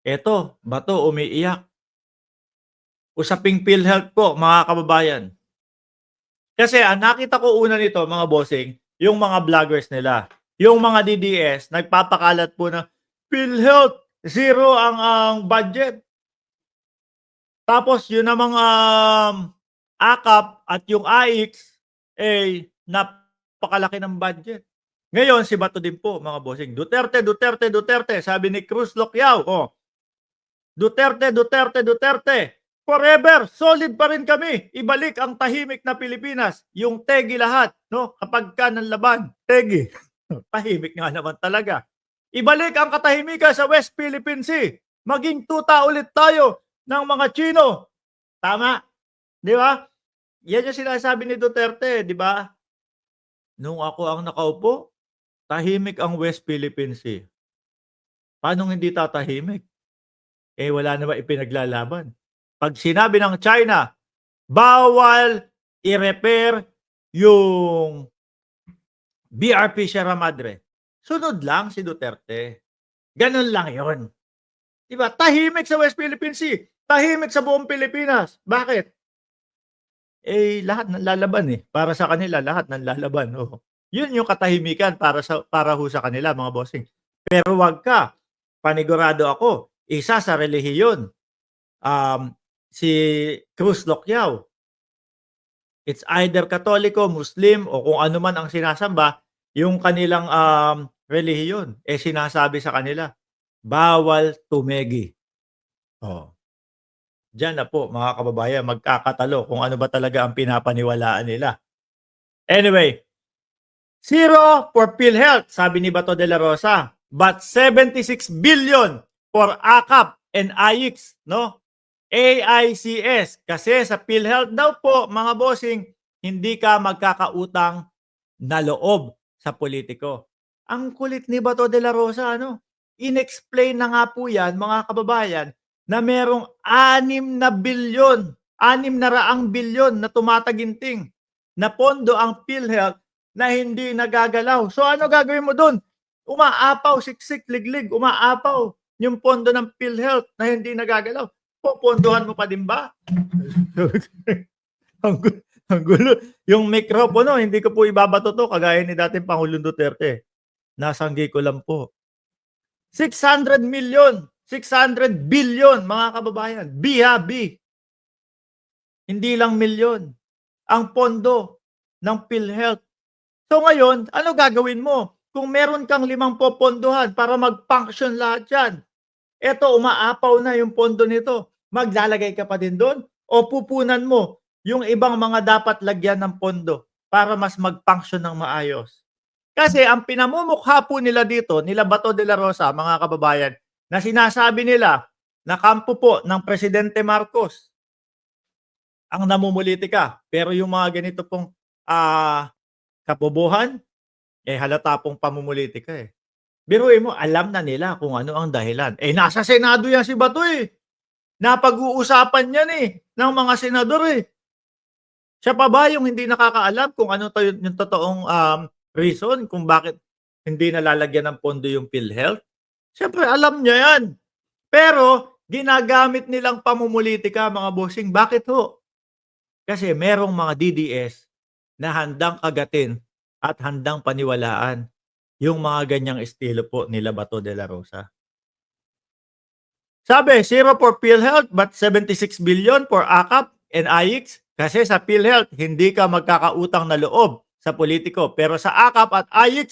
Eto, bato umiiyak. Usaping PhilHealth po mga kababayan. Kasi ang nakita ko una nito mga bossing, yung mga vloggers nila. Yung mga DDS nagpapakalat po na PhilHealth, zero ang budget. Tapos yun namang, AKAP at yung AIX, eh, napakalaki ng budget. Ngayon si Bato din po mga bossing, Duterte, Duterte, Duterte, sabi ni Cruz Loquiao, oh, Duterte, Duterte, Duterte, forever, solid pa rin kami. Ibalik ang tahimik na Pilipinas. Yung tegi lahat, no? Kapagka ng laban, tegi. Tahimik nga naman talaga. Ibalik ang katahimikan sa West Philippine Sea. Maging tuta ulit tayo ng mga Chino. Tama, di ba? Yan yung sinasabi ni Duterte, di ba? Nung ako ang nakaupo, tahimik ang West Philippine Sea. Paano hindi tatahimik? Eh, wala naman ipinaglalaban. 'Pag sinabi ng China, bawal i-repair yung BRP Sierra Madre, sunod lang si Duterte. Gano'n lang 'yon. 'Di ba, tahimik sa West Philippine Sea, tahimik sa buong Pilipinas. Bakit? Eh, lahat nanlalaban, eh. Para sa kanila lahat nanlalaban, oo. 'Yun yung katahimikan para ho sa kanila mga bossing. Pero 'wag ka, panigurado ako, isa sa relihiyon, si Cruz Loquiao. It's either Katoliko, Muslim o kung ano man ang sinasamba, yung kanilang, relihiyon, eh, sinasabi sa kanila, bawal tumegi. Oh, diyan na po mga kababayan magkakatalo kung ano ba talaga ang pinapaniwalaan nila. Anyway, zero for PhilHealth, sabi ni Bato de la Rosa, but 76 billion for AKAP and AIX, no? AICS. Kasi sa PhilHealth daw po, mga bossing, hindi ka magkakautang na loob sa politiko. Ang kulit ni Bato de la Rosa, ano? Inexplain na nga po yan, mga kababayan, na merong 6 na bilyon, 600 bilyon na tumataginting na pondo ang PhilHealth na hindi nagagalaw. So ano gagawin mo doon? Umaapaw, siksik, liglig, umaapaw yung pondo ng PhilHealth na hindi nagagalaw. Popondohan mo pa din ba? ang gulo. Yung mikropono, hindi ko po ibabato to kagaya ni dating Pangulong Duterte. Nasanggi ko lang po. 600 million, 600 billion mga kababayan. B ha, B. Hindi lang milyon. Ang pondo ng PhilHealth. So ngayon, ano gagawin mo? Kung meron kang 5 popondohan para mag-function lahat yan, eto umaapaw na yung pondo nito, maglalagay ka pa din doon o pupunan mo yung ibang mga dapat lagyan ng pondo para mas mag-function ng maayos? Kasi ang pinamumukha po nila dito, nila Bato de la Rosa, mga kababayan, na sinasabi nila na kampo po ng Presidente Marcos ang namumulitika. Pero yung mga ganito pong kabobohan, eh halata pong pamumulitika eh. Biruin mo, alam na nila kung ano ang dahilan. Eh, nasa Senado yan si Bato eh. Napag-uusapan yan eh, ng mga senador eh. Siya pa ba yung hindi nakakaalam kung ano yung totoong reason kung bakit hindi nalalagyan ng pondo yung PhilHealth? Siyempre alam niya yan. Pero ginagamit nilang pamumulitika mga bossing. Bakit ho? Kasi merong mga DDS na handang kagatin at handang paniwalaan yung mga ganyang estilo po nila Bato de la Rosa. Sabi, zero for PhilHealth but 76 billion for AKAP and AIX. Kasi sa PhilHealth, hindi ka magkakautang na loob sa politiko. Pero sa AKAP at AIX,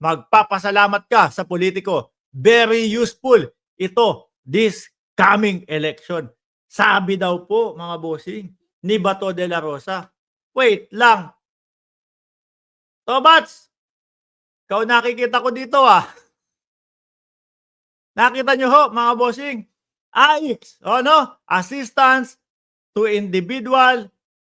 magpapasalamat ka sa politiko. Very useful ito this coming election. Sabi daw po, mga bossing, ni Bato de la Rosa. Wait lang. Tobats, ikaw nakikita ko dito ah. Nakita nyo ho, mga bossing, AIX, no? Assistance to Individual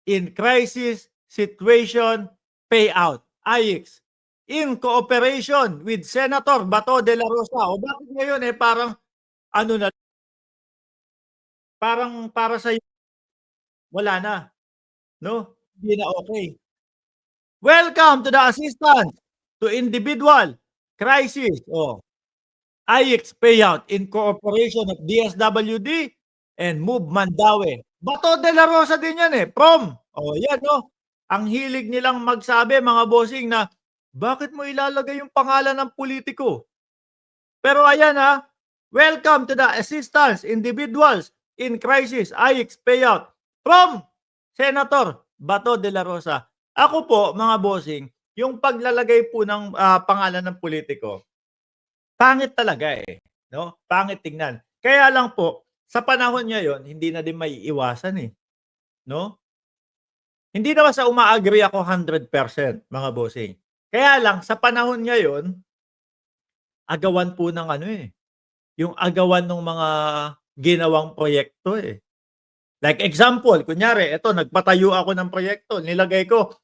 in Crisis Situation Payout. AIX. In cooperation with Senator Bato de la Rosa. O bakit ngayon eh parang ano na, parang para sa wala na, no? Hindi na okay. Welcome to the assistance to individual crisis. Oh, IX payout in cooperation of DSWD and Move Mandaue. Bato de la Rosa din yan eh, prom. Oh, yan no. Ang hilig nilang magsabi mga bossing na bakit mo ilalagay yung pangalan ng politiko? Pero ayan ha, welcome to the assistance individuals in crisis IX payout from Senator Bato de la Rosa. Ako po mga bossing, yung paglalagay po ng pangalan ng politiko, pangit talaga eh, no? Pangit tingnan. Kaya lang po, sa panahon ngayon, hindi na din maiiwasan eh, no? Hindi naman sa uma-agree ako 100% mga bossing. Kaya lang sa panahon ngayon, agawan po ng ano eh, yung agawan ng mga ginawang proyekto eh. Like example, kunyari, eto nagpatayo ako ng proyekto, nilagay ko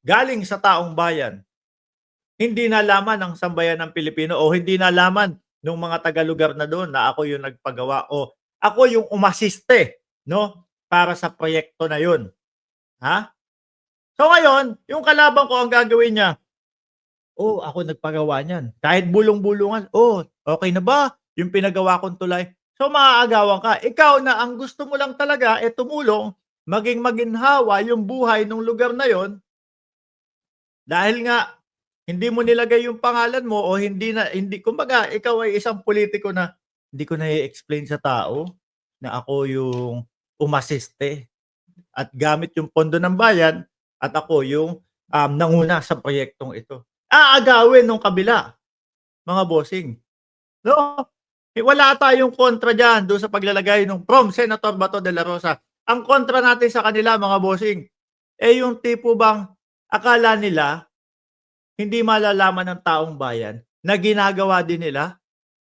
galing sa taong bayan. Hindi nalaman ng sambayan ng Pilipino o hindi nalaman ng mga taga-lugar na doon na ako yung nagpagawa o ako yung umasiste, no, para sa proyekto na yun. Ha? So ngayon, yung kalaban ko ang gagawin niya, oh, ako nagpagawa niyan. Kahit bulong-bulungan, oh, okay na ba yung pinagawa kong tulay? So maaagawan ka. Ikaw na ang gusto mo lang talaga tumulong, maging maginhawa yung buhay ng lugar na yon. Dahil nga hindi mo nilagay yung pangalan mo o hindi kumbaga ikaw ay isang politiko na hindi ko na i-explain sa tao na ako yung umasiste at gamit yung pondo ng bayan at ako yung nanguna sa proyektong ito. Aagawin nung kabila, mga bossing. No? Wala tayong kontra diyan do sa paglalagay ng from Senator Bato de la Rosa. Ang kontra natin sa kanila mga bossing, yung tipo bang akala nila hindi malalaman ng taong bayan na ginagawa din nila.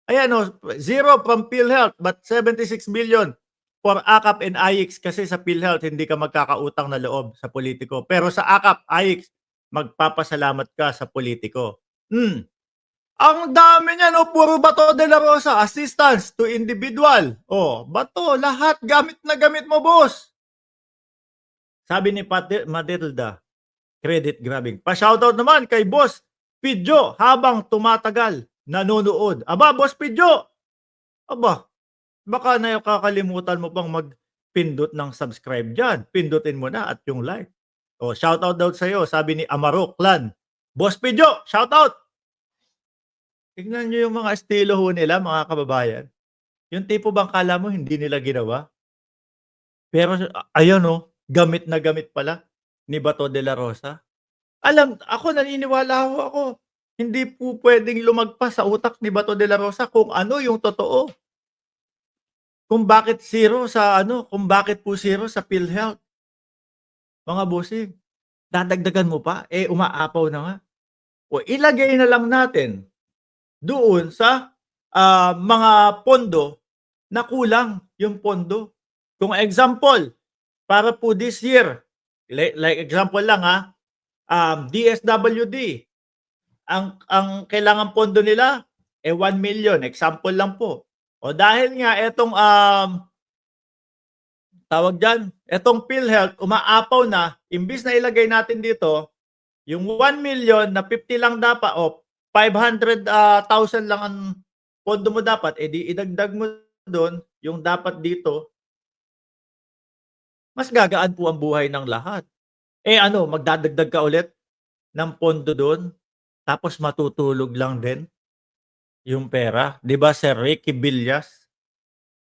Ayan o, zero from PhilHealth but 76 billion for AKAP and AIX kasi sa PhilHealth hindi ka magkakautang na loob sa politiko. Pero sa AKAP, AIX, magpapasalamat ka sa politiko. Ang dami niya no, puro Bato de la Rosa, assistance to individual. Oh, Bato, lahat gamit na gamit mo, boss. Sabi ni Matilda, credit grabbing. Pa-shoutout naman kay Boss Pidjo habang tumatagal nanonood. Aba, Boss Pidjo! Aba, baka nakakalimutan mo pang magpindot ng subscribe dyan. Pindutin mo na at yung like. O, shoutout daw sa'yo, sabi ni Amaro Clan. Boss Pidjo, shoutout! Tingnan nyo yung mga estilo ho nila, mga kababayan. Yung tipo bang kala mo hindi nila ginawa? Pero ayun oh, gamit na gamit pala ni Bato de la Rosa. Ako naniniwala ho ako, hindi po pwedeng lumagpas sa utak ni Bato de la Rosa kung ano yung totoo. Kung bakit kung bakit po zero sa PhilHealth. Mga bossing, dadagdagan mo pa, umaapaw na nga. O ilagay na lang natin doon sa mga pondo na kulang yung pondo. Kung example, para po this year, like example lang DSWD, ang kailangan pondo nila 1 million, example lang po. O dahil nga etong tawag diyan, etong PhilHealth umaapaw na, imbis na ilagay natin dito yung 1 million na 50 lang dapat o 500,000 lang ang pondo mo dapat, di idagdag mo doon yung dapat dito, mas gagaan po ang buhay ng lahat. Magdadagdag ka ulit ng pondo doon, tapos matutulog lang din yung pera. 'Di ba Sir Ricky Villas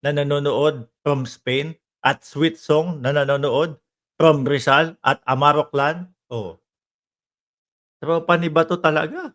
na nanonood from Spain at Sweet Song na nanonood from Rizal at Amaro Clan? Tropa ni Bato talaga.